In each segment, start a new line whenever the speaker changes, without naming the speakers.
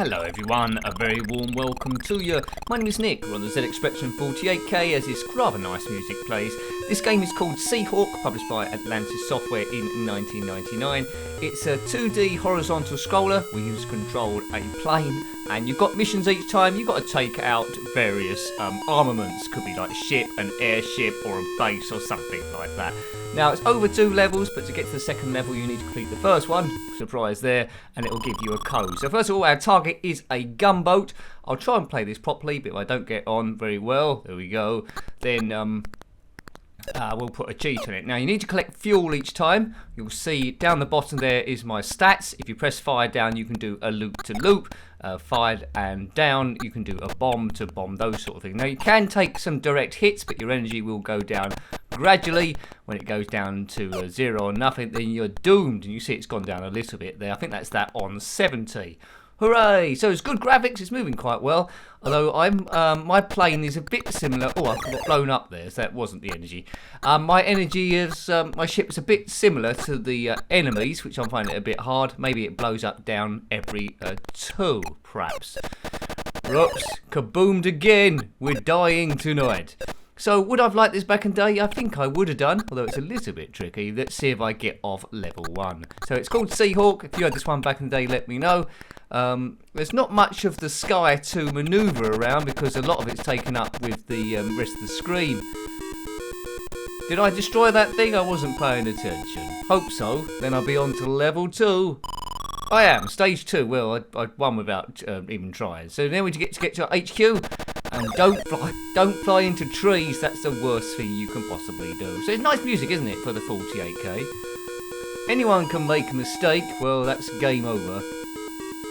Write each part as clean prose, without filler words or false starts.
Hello everyone, a very warm welcome to you. My name is Nick, we're on the ZXspectrum 48K as this rather nice music plays. This game is called Seahawk, published by Atlantis Software in 1999. It's a 2D horizontal scroller where you control a plane and you've got missions each time. You've got to take out various armaments, could be like a ship, an airship or a base or something like that. Now it's over 2 levels, but to get to the second level you need to complete the first one, surprise there, and it will give you a code. So first of all, our target is a gunboat. I'll try and play this properly, but if I don't get on very well, there we go, then we'll put a cheat on it. Now you need to collect fuel each time. You'll see down the bottom there is my stats. If you press fire down you can do a loop to loop, fired and down you can do a bomb to bomb, those sort of things. Now you can take some direct hits, but your energy will go down gradually. When it goes down to 0 or nothing, then you're doomed, and you see it's gone down a little bit there. I think that's that on 70. Hooray! So it's good graphics, it's moving quite well. Although my plane is a bit similar. Oh, I got blown up there, so that wasn't the energy. My energy is, my ship's a bit similar to the enemies, which I'm finding it a bit hard. Maybe it blows up down every 2, perhaps. Oops, kaboomed again. We're dying tonight. So would I have liked this back in the day? I think I would have done, although it's a little bit tricky. Let's see if I get off level 1. So it's called Seahawk. If you had this one back in the day, let me know. There's not much of the sky to manoeuvre around because a lot of it's taken up with the rest of the screen. Did I destroy that thing? I wasn't paying attention. Hope so. Then I'll be on to level 2. I am. Stage 2. Well, I won without even trying. So then we get to our HQ. And don't fly into trees. That's the worst thing you can possibly do. So it's nice music, isn't it, for the 48K? Anyone can make a mistake. Well, that's game over.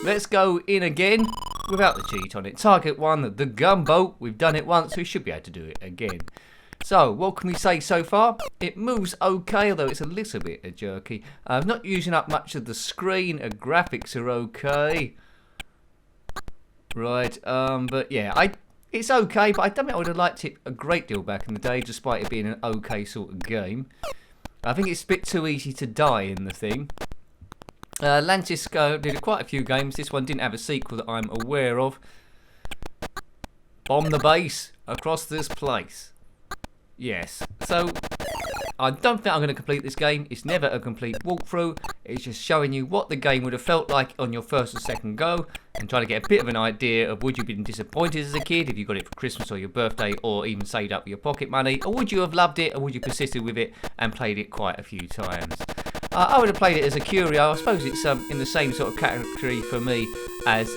Let's go in again without the cheat on it. Target 1, the gunboat. We've done it once, so we should be able to do it again. So, what can we say so far? It moves okay, although it's a little bit jerky. Not using up much of the screen. Graphics are okay. Right, but yeah, it's okay, but I don't think I would have liked it a great deal back in the day, despite it being an okay sort of game. I think it's a bit too easy to die in the thing. Atlantis did quite a few games. This one didn't have a sequel that I'm aware of. Bomb the base across this place. Yes, so I don't think I'm going to complete this game. It's never a complete walkthrough. It's just showing you what the game would have felt like on your first or second go, and trying to get a bit of an idea of would you have been disappointed as a kid if you got it for Christmas or your birthday, or even saved up your pocket money, or would you have loved it, or would you persisted with it and played it quite a few times. I would have played it as a curio. I suppose it's in the same sort of category for me as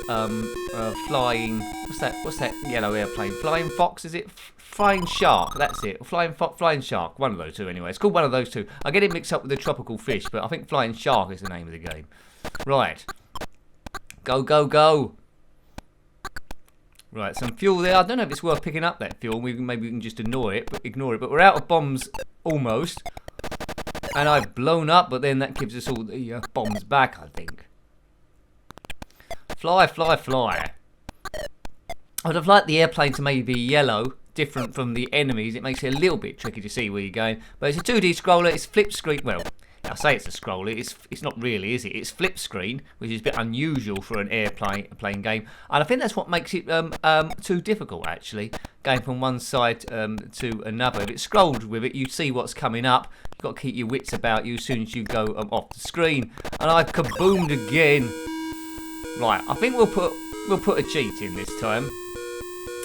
flying. What's that yellow airplane? Flying fox, is it? Flying shark, that's it. Flying shark, one of those two anyway. It's called one of those two. I get it mixed up with the tropical fish, but I think flying shark is the name of the game. Right. Go, go, go. Right, some fuel there. I don't know if it's worth picking up that fuel. Maybe we can just ignore it, but we're out of bombs almost. And I've blown up, but then that gives us all the bombs back, I think. Fly, fly, fly. I'd have liked the airplane to maybe be yellow, different from the enemies. It makes it a little bit tricky to see where you're going. But it's a 2D scroller. It's flip screen. Well, I say it's a scroller. It's not really, is it? It's flip screen, which is a bit unusual for an airplane game. And I think that's what makes it too difficult, actually. Going from one side to another. If it's scrolled with it, you see what's coming up. You've got to keep your wits about you as soon as you go off the screen. And I've kaboomed again. Right, I think we'll put a cheat in this time.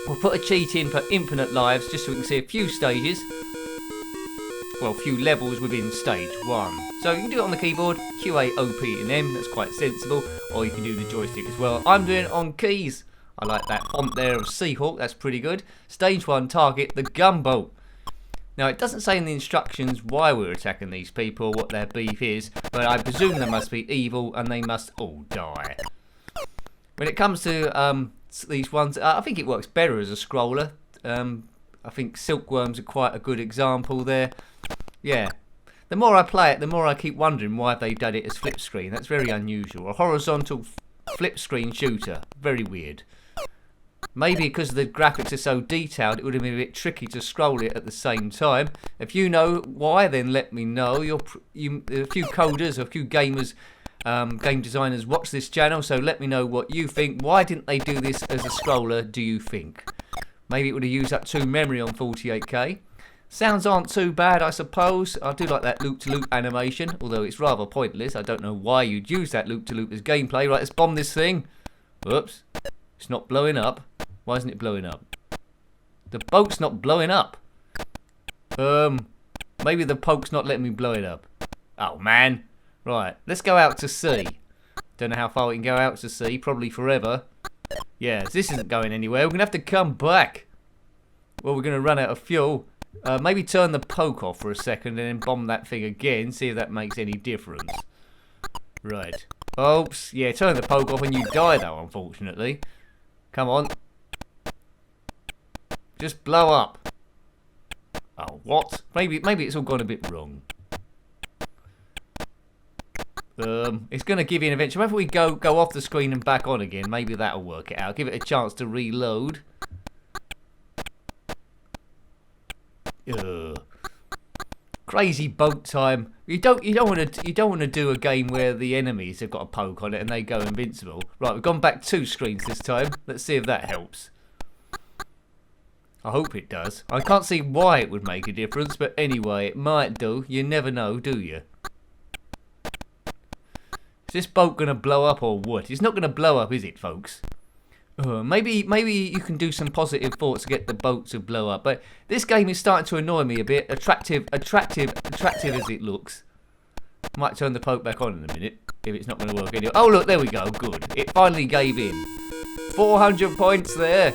We'll put a cheat in for infinite lives, just so we can see a few stages. Well, a few levels within stage 1. So you can do it on the keyboard, QAOP&M, that's quite sensible. Or you can do the joystick as well. I'm doing it on keys. I like that font there of Seahawk, that's pretty good. Stage 1, target the gunboat. Now it doesn't say in the instructions why we're attacking these people, what their beef is, but I presume they must be evil and they must all die. When it comes to these ones, I think it works better as a scroller. I think silkworms are quite a good example there. Yeah, the more I play it, the more I keep wondering why they've done it as flip screen. That's very unusual. A horizontal flip screen shooter, very weird. Maybe because the graphics are so detailed, it would have been a bit tricky to scroll it at the same time. If you know why, then let me know. A few coders, a few gamers game designers watch this channel, so let me know what you think. Why didn't they do this as a scroller, do you think? Maybe it would have used up too memory on 48K. Sounds aren't too bad, I suppose. I do like that loop-to-loop animation, although it's rather pointless. I don't know why you'd use that loop-to-loop as gameplay. Right, let's bomb this thing. Whoops. It's not blowing up. Why isn't it blowing up? The boat's not blowing up. Maybe the poke's not letting me blow it up. Oh, man. Right, let's go out to sea. Don't know how far we can go out to sea. Probably forever. Yeah, this isn't going anywhere. We're going to have to come back. Well, we're going to run out of fuel. Maybe turn the poke off for a second and then bomb that thing again. See if that makes any difference. Right. Oops. Yeah, turn the poke off and you die, though, unfortunately. Come on. Just blow up. Oh, what? Maybe it's all gone a bit wrong. It's going to give you an adventure. Whether we go off the screen and back on again, maybe that'll work it out. Give it a chance to reload. Crazy boat time. You don't want to do a game where the enemies have got a poke on it and they go invincible. Right, we've gone back 2 screens this time. Let's see if that helps. I hope it does. I can't see why it would make a difference, but anyway, it might do. You never know, do you? Is this boat going to blow up or what? It's not going to blow up, is it, folks? Maybe you can do some positive thoughts to get the boat to blow up. But this game is starting to annoy me a bit. Attractive as it looks. Might turn the poke back on in a minute if it's not going to work anyway. Oh, look, there we go. Good. It finally gave in. 400 points there.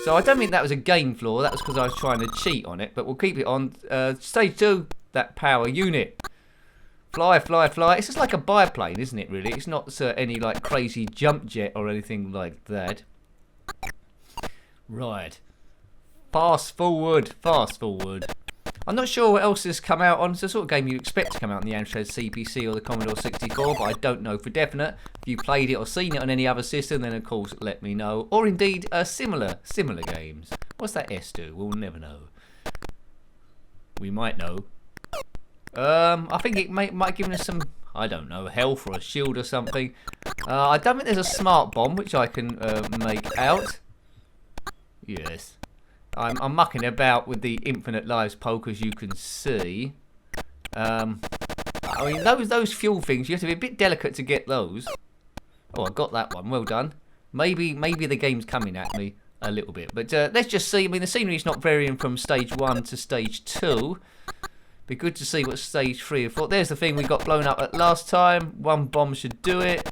So I don't think that was a game flaw. That was because I was trying to cheat on it. But we'll keep it on. Stage 2, that power unit. Fly, fly, fly. It's just like a biplane, isn't it, really? It's not any, like, crazy jump jet or anything like that. Right. Fast forward. Fast forward. I'm not sure what else has come out on. It's the sort of game you expect to come out on the Amstrad CPC or the Commodore 64, but I don't know for definite. If you played it or seen it on any other system, then, of course, let me know. Or, indeed, similar games. What's that S do? We'll never know. We might know. I think it might have given us some, I don't know, health or a shield or something. I don't think there's a smart bomb, which I can make out. Yes. I'm mucking about with the infinite lives poke, as you can see. I mean, those fuel things, you have to be a bit delicate to get those. Oh, I got that one. Well done. Maybe the game's coming at me a little bit. But let's just see. I mean, the scenery's not varying from stage 1 to stage 2. Be good to see what stage 3 or 4. There's the thing we got blown up at last time. 1 bomb should do it.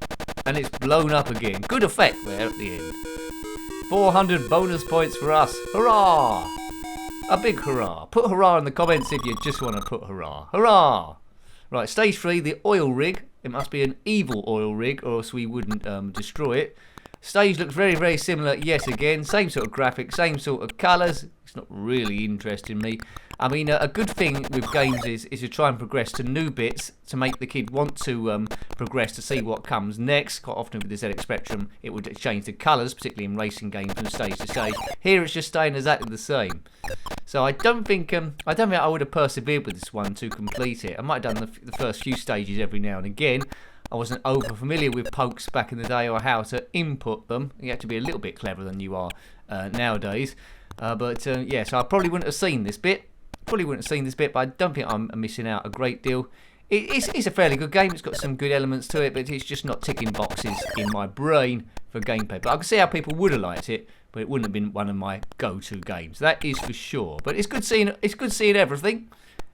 And it's blown up again. Good effect there at the end. 400 bonus points for us. Hurrah! A big hurrah. Put hurrah in the comments if you just want to put hurrah. Hurrah! Right, stage 3, the oil rig. It must be an evil oil rig or else we wouldn't destroy it. Stage looks very, very similar yet again. Same sort of graphics, same sort of colours. It's not really interesting me. I mean, a good thing with games is to try and progress to new bits to make the kid want to progress to see what comes next. Quite often with the ZXspectrum, it would change the colours, particularly in racing games from stage to stage. Here it's just staying exactly the same. So I don't think I would have persevered with this one to complete it. I might have done the first few stages every now and again. I wasn't over familiar with pokes back in the day or how to input them. You have to be a little bit cleverer than you are nowadays. Yeah, so I probably wouldn't have seen this bit. But I don't think I'm missing out a great deal. It's a fairly good game. It's got some good elements to it, but it's just not ticking boxes in my brain for gameplay. But I can see how people would have liked it, but it wouldn't have been one of my go-to games. That is for sure. But it's good seeing everything.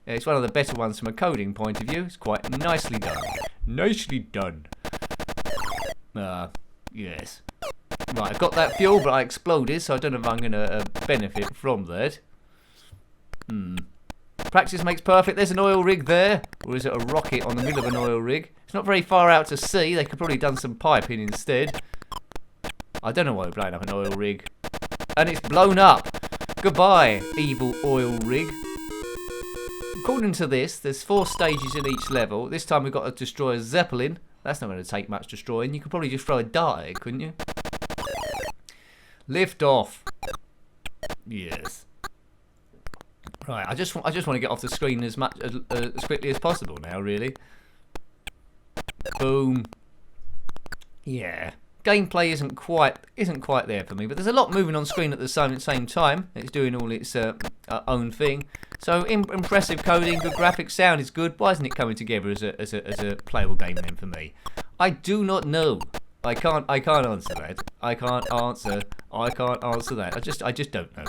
It's one of the better ones from a coding point of view. It's quite nicely done. Nicely done. Yes. Right, I got that fuel, but I exploded, so I don't know if I'm going to benefit from that. Practice makes perfect. There's an oil rig there. Or is it a rocket on the middle of an oil rig? It's not very far out to sea. They could probably have done some piping instead. I don't know why we're blowing up an oil rig. And it's blown up. Goodbye, evil oil rig. According to this, there's 4 stages in each level. This time we've got to destroy a Zeppelin. That's not going to take much destroying. You could probably just throw a dart at it, couldn't you? Lift off. Yes. Right, I just want to get off the screen as quickly as possible now, really. Boom. Yeah. Gameplay isn't quite there for me, but there's a lot moving on screen at the same time. It's doing all its own thing. So impressive coding, good graphics, sound is good. Why isn't it coming together as a playable game then for me? I do not know. I can't answer that. I can't answer that. I just don't know.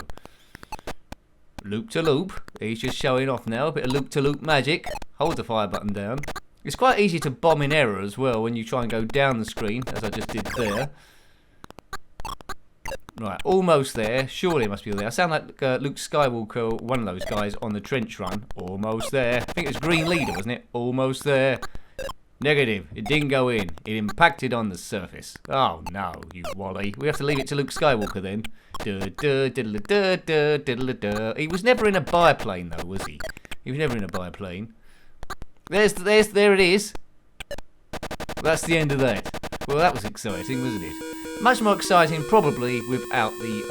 Loop to loop. He's just showing off now. A bit of loop to loop magic. Hold the fire button down. It's quite easy to bomb in error as well when you try and go down the screen, as I just did there. Right, almost there. Surely it must be there. I sound like Luke Skywalker, one of those guys on the trench run. Almost there. I think it was Green Leader, wasn't it? Almost there. Negative. It didn't go in. It impacted on the surface. Oh no, you wally. We have to leave it to Luke Skywalker then. He was never in a biplane though, was he? He was never in a biplane. There it is. That's the end of that. Well, that was exciting, wasn't it? Much more exciting, probably, without the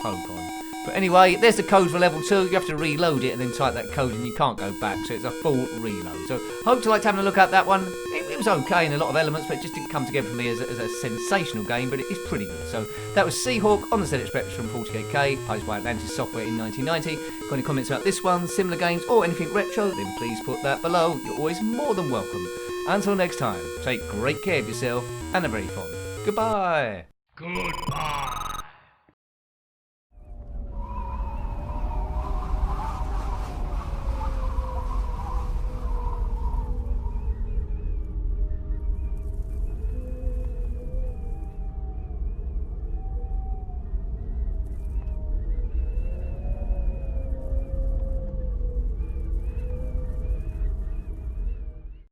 Pokemon. But anyway, there's the code for level 2. You have to reload it and then type that code and you can't go back, so it's a full reload. So, hope you liked having a look at that one. It was okay in a lot of elements, but it just didn't come together for me as a sensational game, but it is pretty good. So, that was Seahawk on the ZXspectrum 48K, published by Atlantis Software in 1990. Got any comments about this one, similar games, or anything retro, then please put that below. You're always more than welcome. Until next time, take great care of yourself and have very fun. Goodbye.
Goodbye.